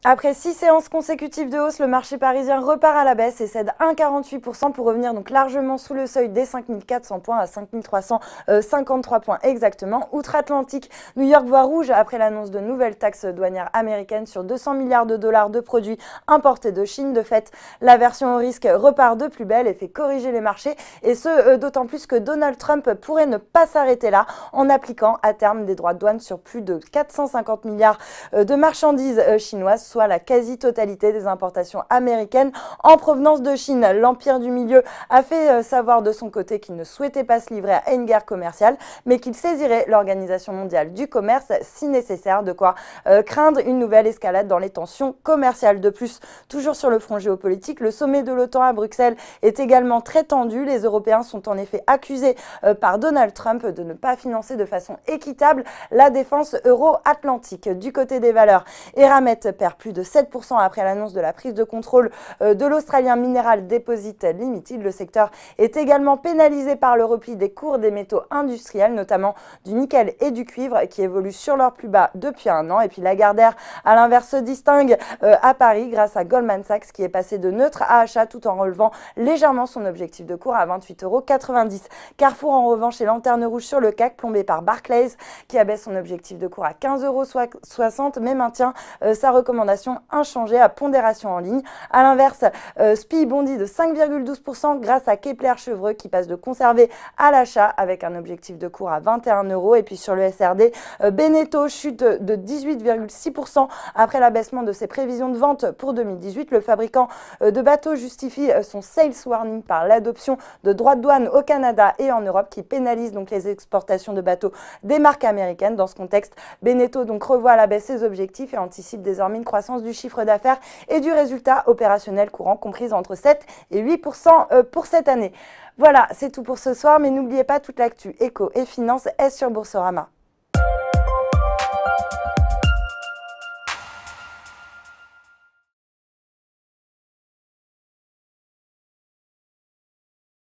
Après 6 séances consécutives de hausse, le marché parisien repart à la baisse et cède 1,48% pour revenir donc largement sous le seuil des 5400 points à 5353 points exactement. Outre-Atlantique, New York voit rouge après l'annonce de nouvelles taxes douanières américaines sur 200 milliards de dollars de produits importés de Chine. De fait, l'aversion au risque repart de plus belle et fait corriger les marchés, et ce d'autant plus que Donald Trump pourrait ne pas s'arrêter là en appliquant à terme des droits de douane sur plus de 450 milliards de marchandises chinoises, soit la quasi-totalité des importations américaines en provenance de Chine. L'Empire du Milieu a fait savoir de son côté qu'il ne souhaitait pas se livrer à une guerre commerciale, mais qu'il saisirait l'Organisation mondiale du commerce si nécessaire, de quoi craindre une nouvelle escalade dans les tensions commerciales. De plus, toujours sur le front géopolitique, le sommet de l'OTAN à Bruxelles est également très tendu. Les Européens sont en effet accusés par Donald Trump de ne pas financer de façon équitable la défense euro-atlantique. Du côté des valeurs, Eramet perd plus de 7% après l'annonce de la prise de contrôle de l'Australien Mineral Deposit Limited. Le secteur est également pénalisé par le repli des cours des métaux industriels, notamment du nickel et du cuivre, qui évoluent sur leur plus bas depuis un an. Et puis Lagardère, à l'inverse, se distingue à Paris grâce à Goldman Sachs, qui est passé de neutre à achat tout en relevant légèrement son objectif de cours à 28,90 €. Carrefour, en revanche, est lanterne rouge sur le CAC, plombé par Barclays, qui abaisse son objectif de cours à 15,60 €, mais maintient sa recommandation inchangée à pondération en ligne. A l'inverse, SPI bondit de 5,12% grâce à Kepler Chevreux, qui passe de conserver à l'achat avec un objectif de cours à 21 €. Et puis sur le SRD, Beneteau chute de 18,6% après l'abaissement de ses prévisions de vente pour 2018. Le fabricant de bateaux justifie son sales warning par l'adoption de droits de douane au Canada et en Europe qui pénalisent donc les exportations de bateaux des marques américaines. Dans ce contexte, Beneteau donc revoit à la baisse ses objectifs et anticipe désormais une croissance du chiffre d'affaires et du résultat opérationnel courant comprise entre 7 et 8% pour cette année. Voilà, c'est tout pour ce soir, mais n'oubliez pas, toute l'actu éco et finance est sur Boursorama.